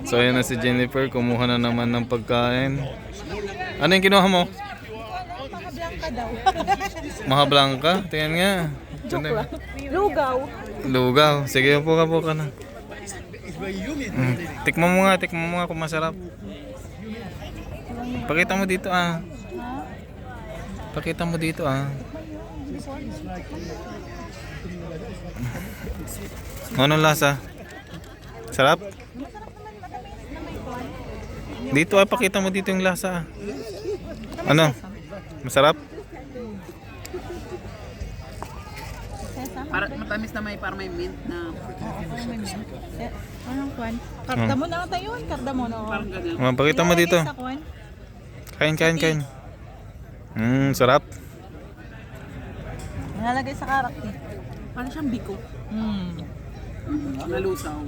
So ayan na si Jennifer, kumuha na naman ng pagkain. Ano yung kinuha mo? Mga blanca daw. Mga blanca? Tingnan nga. Joke lang. Lugaw. Lugaw. Sige, po ka na. Tikman mo nga kung masarap. Pakita mo dito ah. Pakita mo dito ah. Anong lasa? Sarap? Dito ah, pakita mo dito yung lasa ah. Ano? Masarap? Para matamis na para may mint na Anong kwan? Kardamon na ata yun. Kardamono. parang ganun. Pakita mo dito. Sa kwan? Kain. Sarap. Nalalagay sa karakter. Parang siyang biko. Mm. Nalusaw.